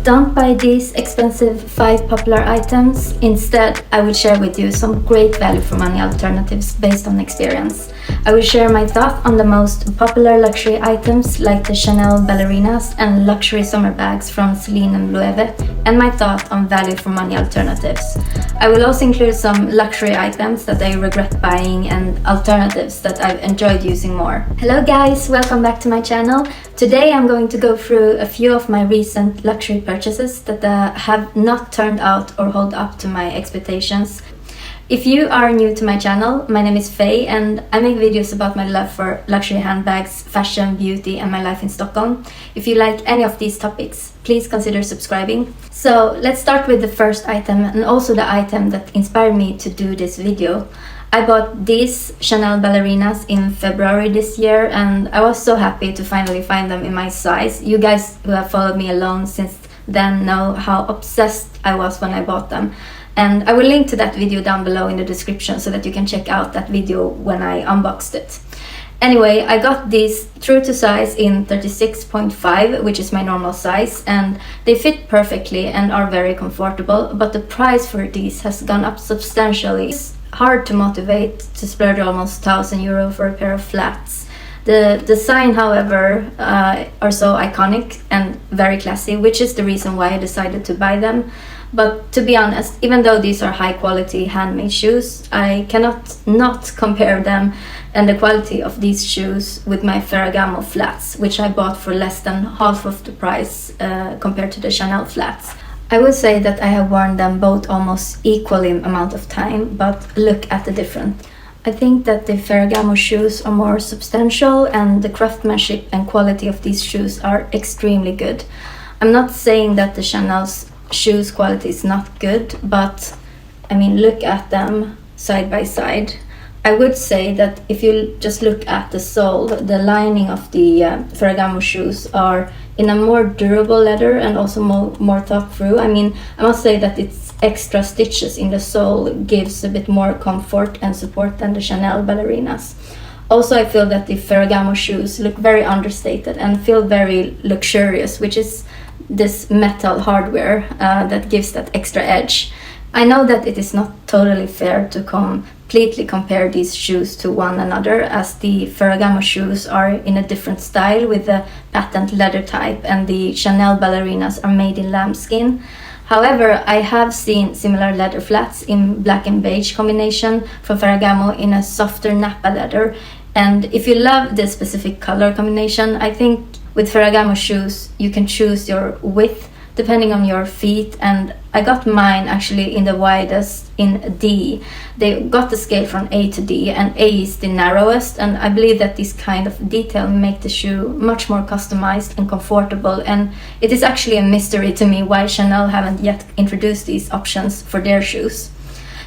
don't buy these expensive 5 popular items. Instead, I will share with you some great value for money alternatives based on experience. I will share my thought on the most popular luxury items like the Chanel Ballerinas and luxury summer bags from Celine and Loewe, and my thought on value for money alternatives. I will also include some luxury items that I regret buying and alternatives that I've enjoyed using more. Hello guys, welcome back to my channel. Today I'm going to go through a few of my recent luxury purchases that have not turned out or hold up to my expectations. If you are new to my channel, my name is Faye and I make videos about my love for luxury handbags, fashion, beauty and my life in Stockholm. If you like any of these topics, please consider subscribing. So let's start with the first item and also the item that inspired me to do this video. I bought these Chanel Ballerinas in February this year and I was so happy to finally find them in my size. You guys who have followed me along since then know how obsessed I was when I bought them. And I will link to that video down below in the description so that you can check out that video when I unboxed it. Anyway, I got these true to size in 36.5, which is my normal size, and they fit perfectly and are very comfortable, but the price for these has gone up substantially. It's hard to motivate to splurge almost €1,000 for a pair of flats. The design, however, are so iconic and very classy, which is the reason why I decided to buy them. But to be honest, even though these are high quality handmade shoes, I cannot not compare them and the quality of these shoes with my Ferragamo flats, which I bought for less than half of the price compared to the Chanel flats. I would say that I have worn them both almost equally amount of time, but look at the difference. I think that the Ferragamo shoes are more substantial and the craftsmanship and quality of these shoes are extremely good. I'm not saying that the Chanel's shoes quality is not good, but I mean, look at them side by side. I would say that if you just look at the sole, the lining of the Ferragamo shoes are in a more durable leather and also more thought through. I mean, I must say that it's extra stitches in the sole gives a bit more comfort and support than the Chanel Ballerinas. Also, I feel that the Ferragamo shoes look very understated and feel very luxurious, which is this metal hardware that gives that extra edge. I know that it is not totally fair to completely compare these shoes to one another, as the Ferragamo shoes are in a different style with a patent leather type and the Chanel Ballerinas are made in lambskin. However, I have seen similar leather flats in black and beige combination from Ferragamo in a softer Nappa leather. And if you love this specific color combination, I think with Ferragamo shoes you can choose your width depending on your feet, and I got mine actually in the widest in D. They got the scale from A to D and A is the narrowest, and I believe that this kind of detail make the shoe much more customized and comfortable, and it is actually a mystery to me why Chanel haven't yet introduced these options for their shoes.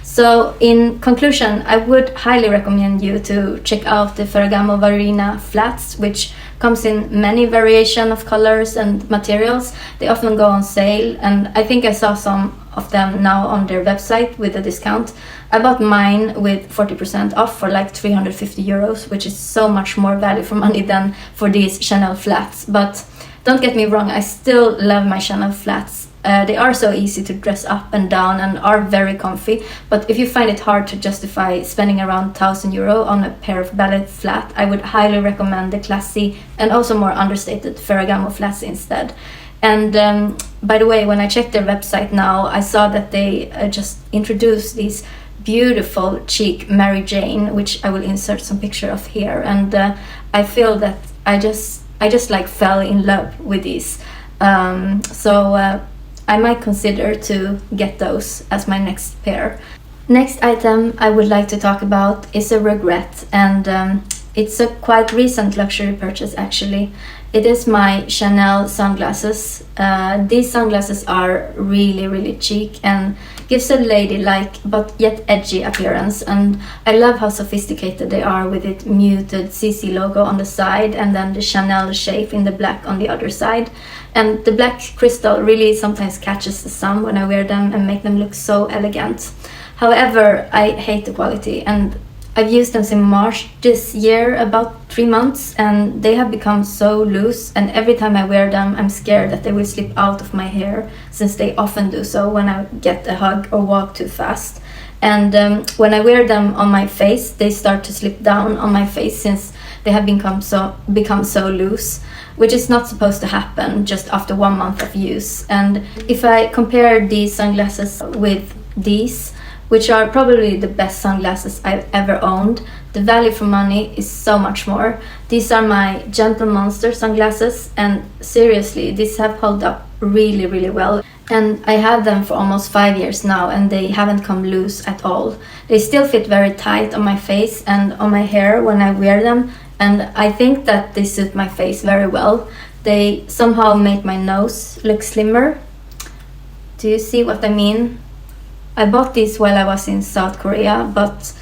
So in conclusion, I would highly recommend you to check out the Ferragamo Ballerina flats, which comes in many variation of colors and materials. They often go on sale, and I think I saw some of them now on their website with a discount. I bought mine with 40% off for like €350, which is so much more value for money than for these Chanel flats. But don't get me wrong, I still love my Chanel flats. They are so easy to dress up and down and are very comfy, but if you find it hard to justify spending around €1,000 on a pair of ballet flat, I would highly recommend the classy and also more understated Ferragamo flats instead. And by the way, when I checked their website now, I saw that they just introduced these beautiful chic Mary Jane, which I will insert some picture of here, and I feel that I just like fell in love with these. So I might consider to get those as my next pair. Next item I would like to talk about is a regret, and it's a quite recent luxury purchase actually. It is my Chanel sunglasses. These sunglasses are really chic and gives a ladylike but yet edgy appearance, and I love how sophisticated they are with its muted CC logo on the side and then the Chanel shape in the black on the other side. And the black crystal really sometimes catches the sun when I wear them and make them look so elegant. However, I hate the quality, and I've used them since March this year, about 3 months, and they have become so loose, and every time I wear them I'm scared that they will slip out of my hair, since they often do so when I get a hug or walk too fast. And when I wear them on my face, they start to slip down on my face since they have become so loose, which is not supposed to happen just after 1 month of use. And if I compare these sunglasses with these, which are probably the best sunglasses I've ever owned, the value for money is so much more. These are my Gentle Monster sunglasses, and seriously, these have held up really, really well. And I have them for almost 5 years now, and they haven't come loose at all. They still fit very tight on my face and on my hair when I wear them, and I think that they suit my face very well. They somehow make my nose look slimmer. Do you see what I mean? I bought these while I was in South Korea, but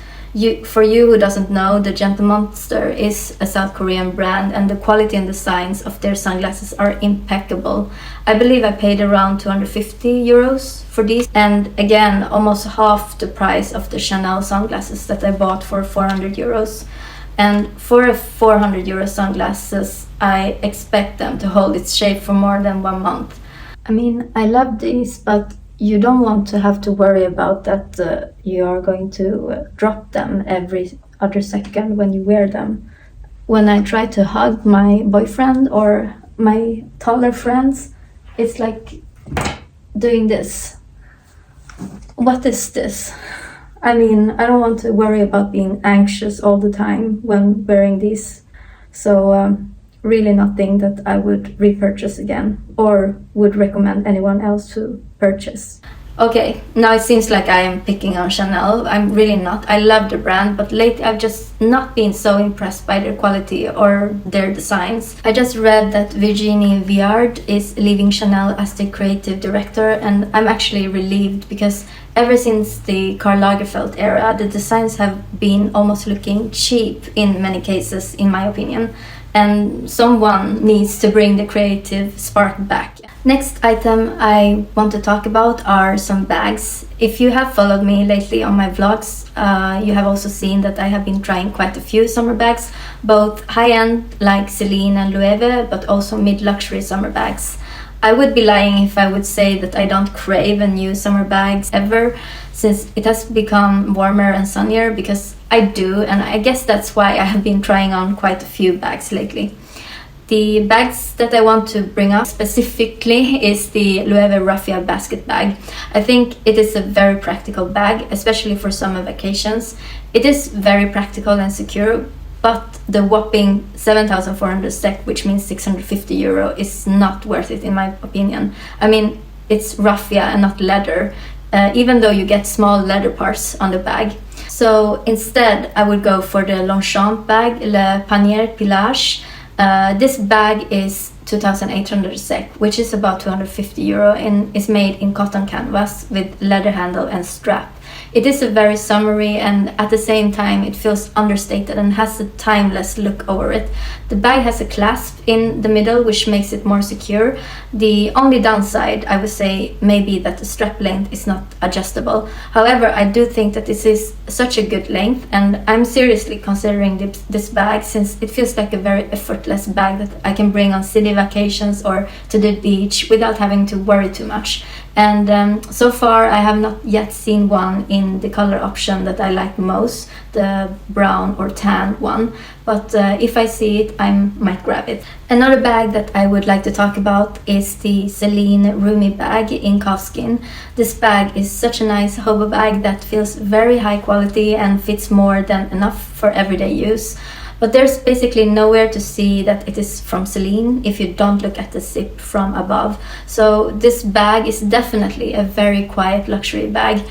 for you who doesn't know, the Gentle Monster is a South Korean brand, and the quality and designs of their sunglasses are impeccable. I believe I paid around 250 euros for these, and again, almost half the price of the Chanel sunglasses that I bought for 400 euros. And for a 400 euro sunglasses, I expect them to hold its shape for more than 1 month. I mean, I love these, but you don't want to have to worry about that you are going to drop them every other second when you wear them. When I try to hug my boyfriend or my taller friends, it's like doing this. What is this? I mean, I don't want to worry about being anxious all the time when wearing these. So really nothing that I would repurchase again or would recommend anyone else to purchase. Okay, now it seems like I am picking on Chanel. I'm really not. I love the brand, but lately I've just not been so impressed by their quality or their designs. I just read that Virginie Viard is leaving Chanel as the creative director, and I'm actually relieved because ever since the Karl Lagerfeld era, the designs have been almost looking cheap in many cases, in my opinion. And someone needs to bring the creative spark back. Next item I want to talk about are some bags. If you have followed me lately on my vlogs, you have also seen that I have been trying quite a few summer bags, both high-end like Celine and Loewe, but also mid-luxury summer bags. I would be lying if I would say that I don't crave a new summer bags ever, since it has become warmer and sunnier, because I do, and I guess that's why I have been trying on quite a few bags lately. The bags that I want to bring up specifically is the Loewe Raffia basket bag. I think it is a very practical bag, especially for summer vacations. It is very practical and secure, but the whopping 7,400 SEK, which means 650 euro, is not worth it in my opinion. I mean, it's raffia and not leather, even though you get small leather parts on the bag. So instead, I would go for the Longchamp bag, Le Panier Pilage. This bag is 2,800 SEK, which is about 250 euro, and is made in cotton canvas with leather handle and strap. It is a very summery, and at the same time it feels understated and has a timeless look over it. The bag has a clasp in the middle, which makes it more secure. The only downside, I would say, may be that the strap length is not adjustable. However, I do think that this is such a good length, and I'm seriously considering this bag, since it feels like a very effortless bag that I can bring on city vacations or to the beach without having to worry too much. And so far I have not yet seen one in the color option that I like most, the brown or tan one, but if I see it, I might grab it. Another bag that I would like to talk about is the Celine roomy bag in calfskin. This bag is such a nice hobo bag that feels very high quality and fits more than enough for everyday use. But there's basically nowhere to see that it is from Celine if you don't look at the zip from above. So this bag is definitely a very quiet luxury bag.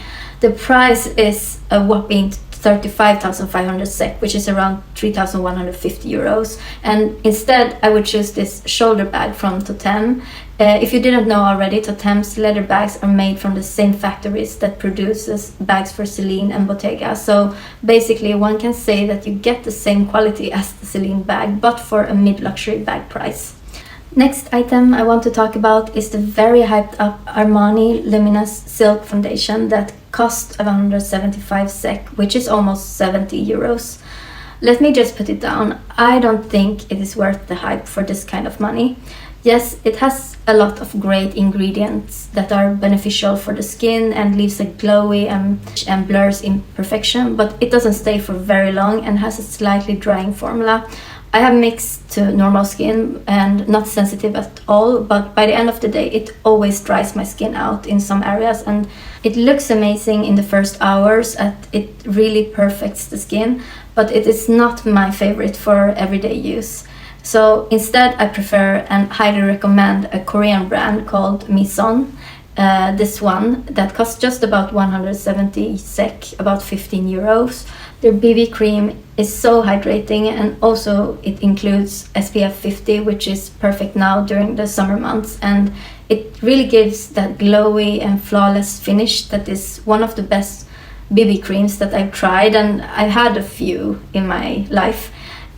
The price is a whopping 35,500 SEK, which is around 3,150 euros. And instead, I would choose this shoulder bag from Toteme. If you didn't know already, Toteme's leather bags are made from the same factories that produces bags for Celine and Bottega. So basically, one can say that you get the same quality as the Celine bag, but for a mid-luxury bag price. Next item I want to talk about is the very hyped up Armani Lumious Silk foundation that cost 175 SEK, which is almost 70 euros. Let me just put it down. I don't think it is worth the hype for this kind of money. Yes, it has a lot of great ingredients that are beneficial for the skin and leaves a glowy and blurs imperfection, but it doesn't stay for very long and has a slightly drying formula. I have mixed to normal skin and not sensitive at all, but by the end of the day it always dries my skin out in some areas, and it looks amazing in the first hours and it really perfects the skin, but it is not my favorite for everyday use. So instead I prefer and highly recommend a Korean brand called Mizon. This one that costs just about 170 SEK, about 15 euros. Their BB cream is so hydrating, and also it includes SPF 50, which is perfect now during the summer months, and it really gives that glowy and flawless finish that is one of the best BB creams that I've tried, and I've had a few in my life.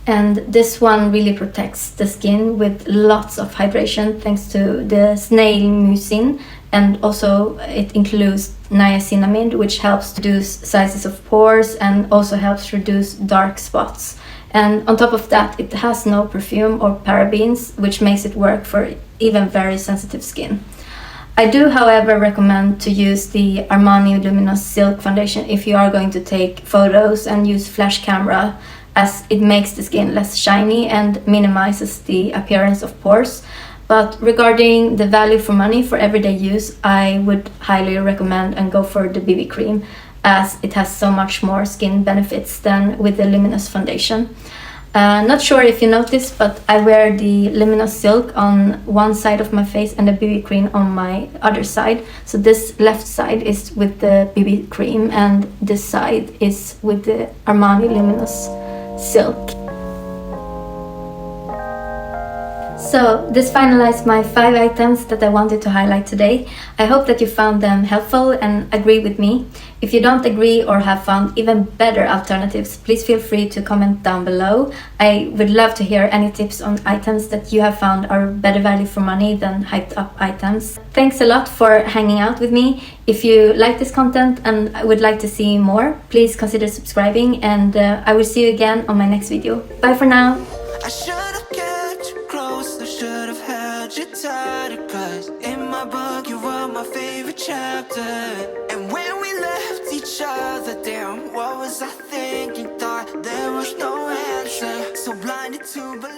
And this one really protects the skin with lots of hydration thanks to the snail mucin, and also it includes niacinamide, which helps reduce sizes of pores and also helps reduce dark spots. And on top of that, it has no perfume or parabens, which makes it work for even very sensitive skin. I do, however, recommend to use the Armani Lumious Silk foundation if you are going to take photos and use flash camera, as it makes the skin less shiny and minimizes the appearance of pores. But regarding the value for money for everyday use, I would highly recommend and go for the BB cream, as it has so much more skin benefits than with the luminous foundation. Not sure if you noticed, but I wear the Lumious Silk on one side of my face and the BB cream on my other side. So this left side is with the BB cream and this side is with the Armani Lumious Silk. So this finalized my 5 items that I wanted to highlight today. I hope that you found them helpful and agree with me. If you don't agree or have found even better alternatives, please feel free to comment down below. I would love to hear any tips on items that you have found are better value for money than hyped up items. Thanks a lot for hanging out with me. If you like this content and would like to see more, please consider subscribing, and I will see you again on my next video. Bye for now! I should've kept you close, I should've held you tighter, cause in my book you were my favorite chapter. And when we left each other, damn, what was I thinking? Thought there was no answer, so blinded to believe.